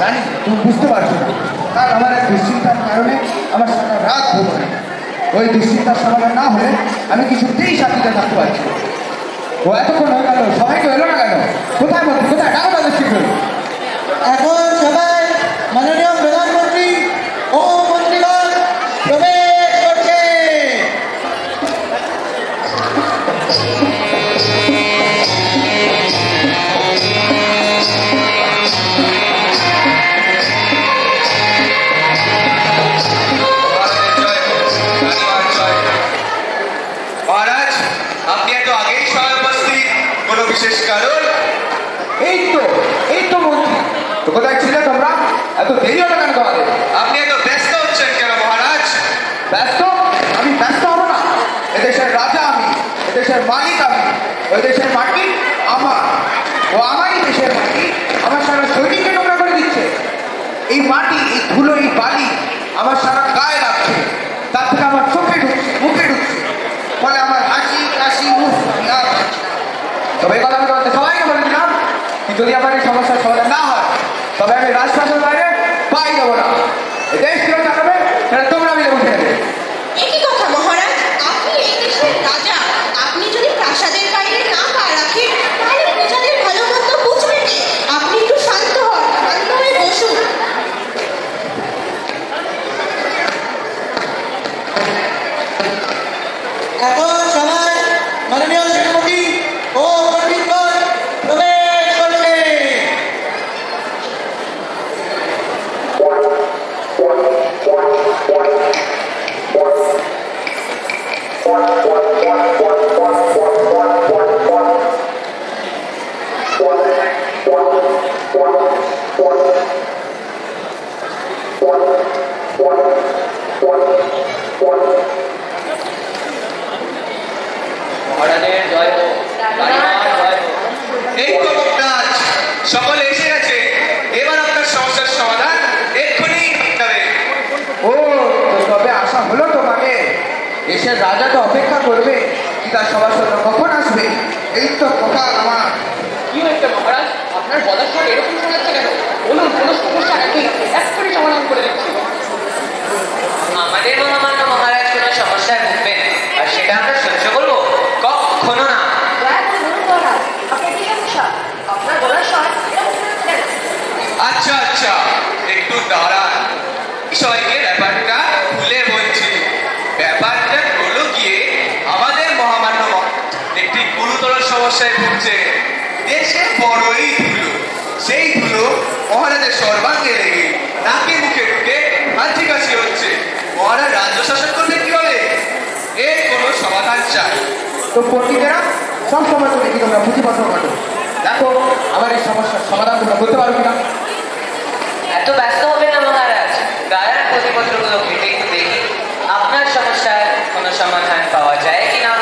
রানী, তুমি বুঝতে পারছো না, কাল আমার এক দুশ্চিন্তার কারণে আমার সারা রাত ঘুম হয় না। ওই দুশ্চিন্তার সমাধান না হলে আমি কিছুতেই শান্তিতে থাকতে পারছি না। ও এতক্ষণ হয়ে গেল, সবাই তো এলো না কেন? কোথায় মন্ত্রী, কোথায়? ডাকো তাদের শীঘ্রই। এখন সবাই মাননীয় প্রধানমন্ত্রী ও মন্ত্রীগণ প্রবেশ করছে। মহারাজ, আপনি এত আগেই সবাই উপস্থিত, কোনো বিশেষ কারণ? এই তো মন্ত্রী, তো কোথায় ছিলে তোমরা? এত দেরি হলো কেন তোমাদের? আপনি এত ব্যস্ত হচ্ছেন কেন মহারাজ? ব্যস্ত? আমি ব্যস্ত হবো না? এদেশের রাজা আমি, এদেশের মালিক আমি, ওই দেশের মাটি আমার, ও আমারই দেশের মাটি আমার সারা শরীরকে নোংরা করে দিচ্ছে। এই মাটি, এই ধুলো, এই বালি আমার সারা গায়ে লাগছে, তার থেকে আমার চোখে ঢুকছে, মুখে ঢুকছে, ফলে আমার হাসি কাশি উফ আর পাচ্ছি না। তবে এই কথা আমি তোমাদের সবাইকে বলে দিলাম, কি যদি আমার এই সমস্যার সমাধান না হয় তবে আমি রাজপ্রাসাদের বাইরে পাই দেবো না। এই দেশ ফেরত জানাবে সেটা তোমরা মিলে বুঝে নেবে। একই কথা মহারাজ, আপনি এই দেশের রাজা, আপনি যদি প্রাসাদের বাইরে না পা রাখেন তাহলে প্রজাদের ভালো মন্দ বুঝবে কি? আপনি একটু শান্ত হন, শান্ত হয়ে বসুন। এখন সবাই মাননীয় সেনাপতি ও পণ্ডিতগণ প্রবেশ করছে। মহারাজের জয় হোক, রানীমার জয় হোক। এই তো মহারাজ, সকলে এসে গেছে। এবার আপনার সমস্যার সমাধান এক্ষুনি হবে। ও, তো তবে আশা হলো তোমাকে। দেশের রাজা তো অপেক্ষা করবে, কি তার সবার সঙ্গে কখন আসবে? এই তো কপাল আমার। কি হয়েছে মহারাজ, আপনার বলার সময় এরকম শোনাচ্ছে কেন? বলুন, কোনো সমস্যা নাকি? এক্ষুনি সমাধান করে দিচ্ছি। আমাদের মহামান্য মহারাজ কোনো সমস্যায় ভুগবেন আর সেটা আমরা সহ্য করবো? কখনো না। দয়া করে বলুন মহারাজ, আপনার কি সমস্যা? আপনার বলার সময় এরকম শোনাচ্ছে কেন? আচ্ছা আচ্ছা, একটু দাঁড়ান, সবাইকে ব্যাপারটা খুলে বলছি। ব্যাপারটা হলো গিয়ে আমাদের মহামান্য একটি গুরুতর সমস্যায় ভুগছে। দেশে বড়ই ধুলো, সেই ধুলো মহারাজের সর্বাঙ্গে লেগে নাকে মুখে ঢুকে হাঁচি কাশি হচ্ছে। মহারাজ রাজ্য শাসন করবে কিভাবে? এর কোনো সমাধান চাই। তো পণ্ডিতেরা সব সময় তো দেখি তোমরা পুঁথিপত্র কাটো। দেখো আমার এই সমস্যার সমাধান তোমরা করতে পারো কিনা। এত ব্যস্ত হবে না মহারাজ, গায়ের প্রতিপত্রগুলো ঘেটে একটু দেখি আপনার সমস্যার কোনো সমাধান পাওয়া যায় কিনা।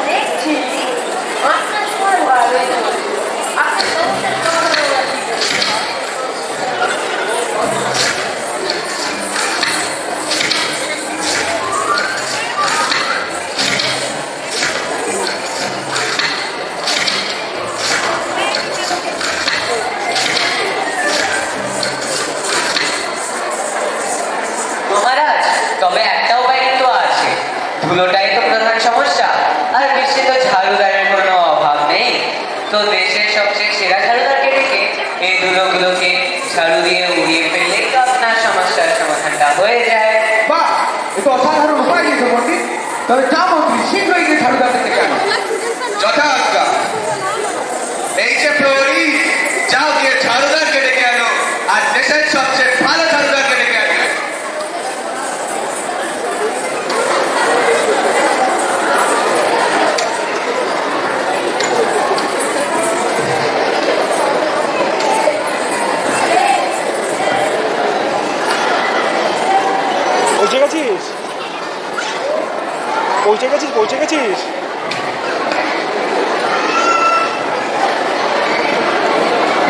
দেখছি আপনার সময় ভালোই চলছে। আপনার সমস্যার সমাধান আমরা ঠিক করছি। মহারাজ, তবে একটা উপায় কিন্তু আছে। ধুলোটাই তো প্রধান সমস্যা, আর বিশ্বে তো ঝাড়ুদারের কোনো অভাব নেই। তো দেশের সবচেয়ে সেরা ঝাড়ুদারকে ডেকে এই ধুলোগুলোকে ঝাড়ু দিয়ে উড়িয়ে ফেললেই তো আপনার সমস্যার সমাধানটা হয়ে যায়। বাহ, এ তো অসাধারণ উপায় দিয়েছে পণ্ডিত। তবে যা মন্ত্রী, শীঘ্রই গিয়ে ঝাড়ুদার থেকে কেন। যথাজ্ঞা। এই যে প্রহরী, যাও গিয়ে ঝাড়ুদারকে ডেকে আনো, আর দেশের সবচেয়ে ভালো ঝাড়ুদারকে ডেকে আনো। পৌঁছে গেছিস? পৌঁছে গেছিস? পৌঁছে গেছিস?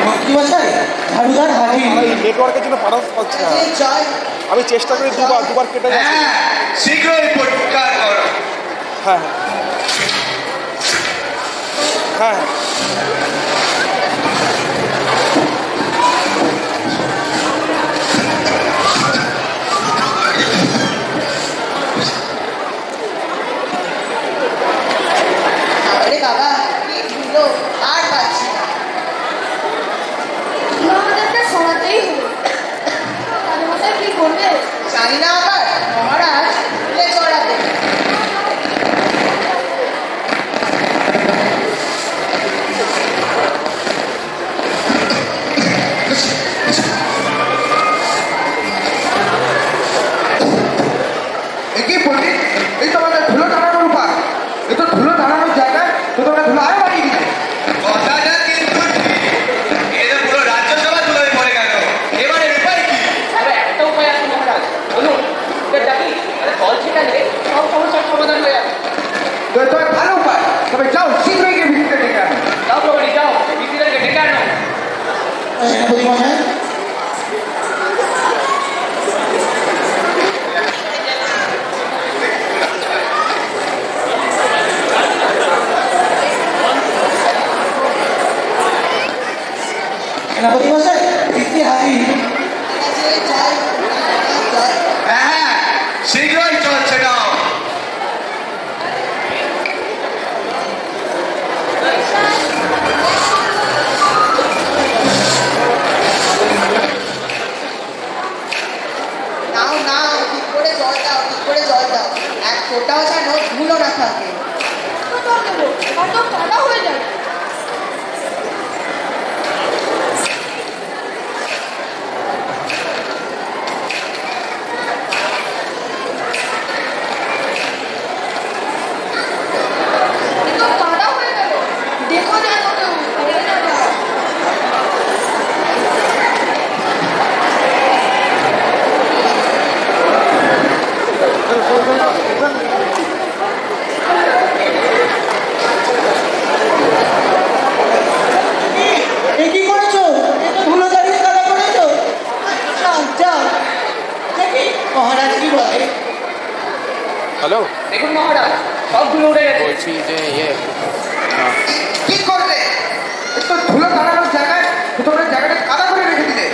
মন্ত্রীমশাই, ঝাড়ুদার হাজির। এই নেটওয়ার্কের জন্য পাঠাতে পারছি না। চাই। আমি চেষ্টা করি দুবার কেটে যাচ্ছে। হ্যাঁ, শীঘ্রই পরিষ্কার করো। হ্যাঁ হ্যাঁ হ্যাঁ সেনাপতি মশাই কীর্তি হাজির। হ্যাঁ হ্যাঁ শীঘ্রই চলছে নাও। নাও নাও, ঠিক করে জল দাও, ঠিক করে জল দাও, এক ফোঁটাও যেন ধুলো না থাকে। হয়ে যাবে। দেখো না কেউ পড়ে না যাও। এ কি করেছো? এ তো ধুলো দাঁড়িয়ে কাদা করেছো। যাও যাও। দেখি মহারাজ কি বলে। হ্যালো দেখুন মহারাজ, সব ধুলো উড়ে গেছে। বলছি যে কি করলে? একটু ধুলো কাটানোর জায়গায় তোমরা জায়গাটা কাদা করে রেখে দিলে।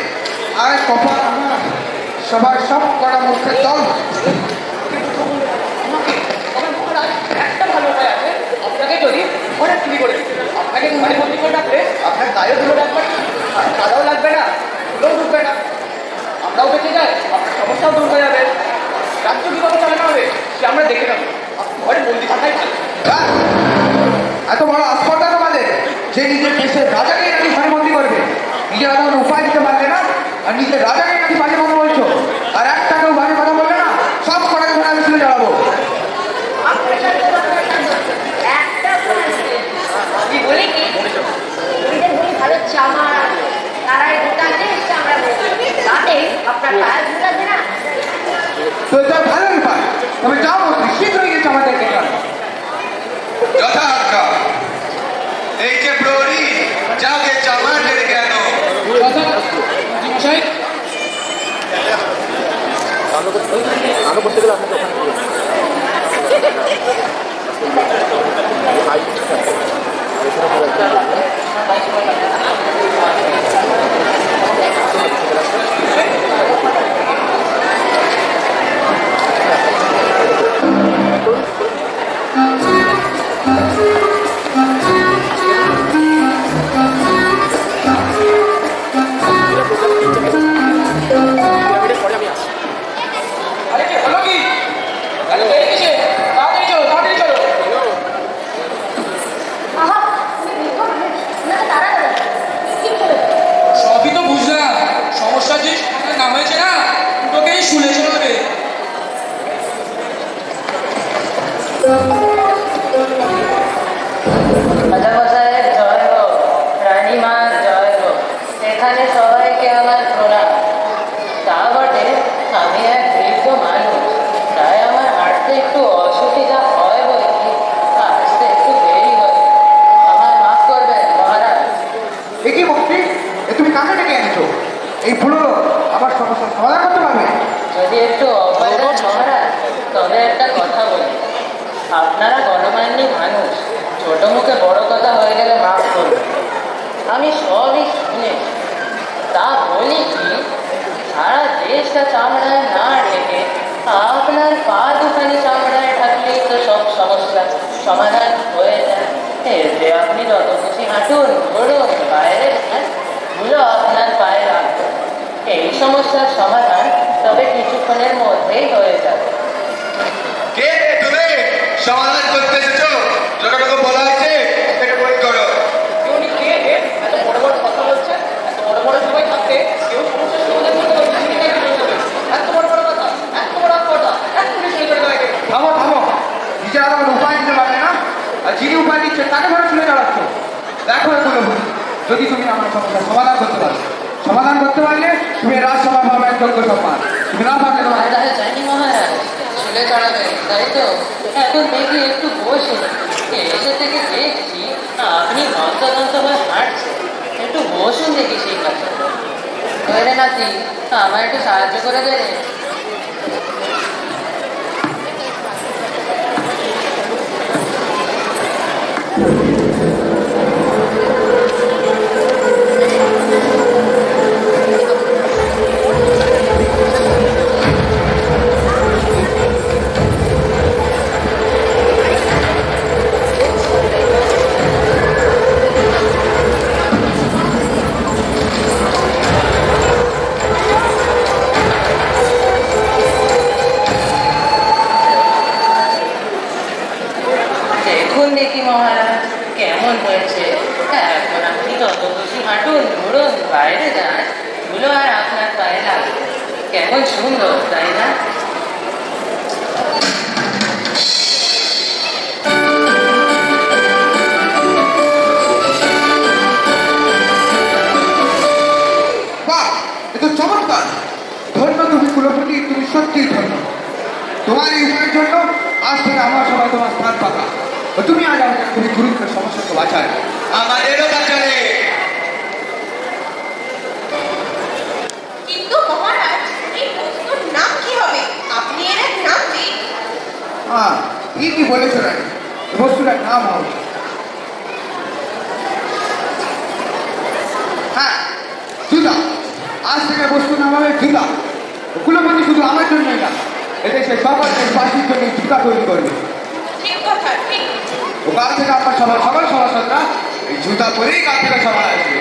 আর কপাল আমার, সবার সব কটা মুখের জল। তবে মহারাজ, একটা ভালো উপায় আছে। আপনাকে যদি ঘরে চুরি করে দিতে, আপনাকে ঘরে বন্দি করে রাখলে আপনার গায়ে ধুলো লাগবে না, আর কাদাও লাগবে না, ধুলোও ঢুকবে না। আমরাও বেঁচে যাই, আপনার সমস্যাও দূর হয়ে যাবে। রাজ্য কিভাবে চালানো হবে সে আমরা দেখে নেবো। আপনি ঘরে বন্দি থাকাই ভালো। হ্যাঁ? এত বড় আস্পর্ধা তোমাদের যে নিজের দেশের রাজাকে নাকি ঘরে বন্দি করবে। নিজেরা তখন উপায় দিতে পারলে না, আর নিজের রাজাকে নাকি বাজে কথা বলছো। আর একটা কেউ বাজে কথা বললে না, সব কটাকে ধরে আমি তুলে জ্বালাবো। কি বলি কি? ভালো জামা তারাই গোটা দেশ আমরা তাতে আপনার পায়ের ধুলা দে না। তো এটা ভালোই পায়। তবে যাও মন্ত্রী, শীঘ্রই গেছে আমাদের ডেকে আনো। যথাজ্ঞা। এই যে প্রহরী, যাকে জামা ঢেলে কেন? আলো করতে গেলে আপনাকে ওখানে আরে কি হলো কি? আরে কে এসেছে? তাড়াতাড়ি চলো, তাড়াতাড়ি চলো। আহা না তারা কি করে সবই তো বুঝলাম, সমস্যা যে নাম হয়েছে না, তোকেই শুনে চলবে। রাজামশাইয়ের জয় হোক, রানীমার জয় হোক, এখানে সবাইকে আমার প্রণাম। তা বটে, আমি এক বৃদ্ধ মানুষ, তাই আমার হাঁটতে একটু অসুবিধা হয় বলে কি আসতে একটু দেরি হয়। আমায় মাফ করবেন মহারাজ। এ কি মন্ত্রী, এ তুমি কাকে ডেকে এনেছো? এই ভুলো আবার সমস্যার সমাধান করতে পারবে? যদি একটু অভয় দেন মহারাজ, তবে একটা কথা বলি। আপনারা গণমান্যী মানুষ, ছোট মুখে বড় কথা হয়ে গেলে মাফ করবেন। আমি সবই শুনেছি। তা বলি কি, সারা দেশটা চামড়ায় না ঢেকে আপনার পা দুখানি চামড়ায় থাকলেই তো সব সমস্যা সমাধান হয়ে যায়। এতে আপনি যত খুশি হাঁটুন, ঘুরুন, বাইরে যান, ধুলো আপনার পায়ে রাখবেন। এই সমস্যার সমাধান তবে কিছুক্ষণের মধ্যেই হয়ে যাবে। কে তুমি সমাধান করতে এসেছো? যতটুকু বলা হয়েছে সেটা বই করো। উনি কে হে? এত বড় বড় কথা বলছেন? এত বড় বড় সবাই থাকতে কেউ সমস্যার সমাধান করতে পারবে না? কি করে যাবে? এত বড় বড় কথা, এত বড় কথা, এক্ষুনি শুরু করে দেওয়া থামো থামো, নিজেরা তখন উপায় দিতে পারলে না, আর যিনি উপায় দিচ্ছে তাকে ধরে তুলে জ্বালাচ্ছ। দেখো এগুলো বলি, যদি তুমি আমার সমস্যার সমাধান করতে পারো, সমাধান করতে পারলে তুমি রাজসভা পাবে এক যোগ্য সম্মান। তুমি না পারলে তোমার তাহলে জানি মহারাজ চলে চড়াবে, তাই তো? এখন দেখি একটু বসে এসে থেকে দেখছি আপনি ঘন্টা হয়ে হাঁটছেন। একটু বসুন দেখি সেই কাছে। রে নাতি, আমার একটু সাহায্য করে দে রে। কেমন হয়েছে এখন আপনি যত খুশি হাঁটুন ঘুরুন বাইরে যান ধুলো আর আপনার পায়ে লাগবে কেমন সুন্দর তাই না বাহ, এ তো চমৎকার। ধন্য তুমি কুলপতি, তুমি সত্যিই ধন্য। তোমার এই উপায়ের জন্য আজ থেকে আমার সবাই তোমার স্থান পাকা। ও তুমি আজ আমাকে খুবই গুরুত্বের সমস্যাকে বাঁচালে। আমাদেরও বাঁচালে। কিন্তু মহারাজ এই বস্তুর নাম কি হবে আপনি এর এক নাম দিন হ্যাঁ, ঠিকই বলেছো রানী। এই বস্তুটার নাম হবে, হ্যাঁ, জুতা। আজ থেকে বস্তুর নাম হবে জুতা। ও কুলপতি শুধু আমার জন্যই না, এদেশের সকল দেশবাসীর জন্য জুতা তৈরি করবে। ঠিক কথা ঠিক ও কাল থেকে আমার সবার সকল সভাসদরা এই জুতা পরেই কাল থেকে সবাই আসবে।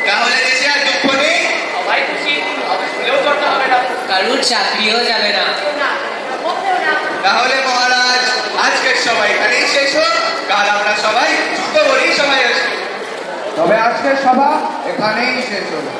তাহলে দেশে আর দুঃখ নেই। সবাই খুশি স্কুলেও চড়তে হবে না কারুর চাকরিও যাবে না না মোটেও না তাহলে মহারাজ আজকের সবাই এখানেই শেষ হোক। কাল আমরা সবাই জুতো পরেই সবাই আসবো। তবে আজকের সভা এখানেই শেষ হলো।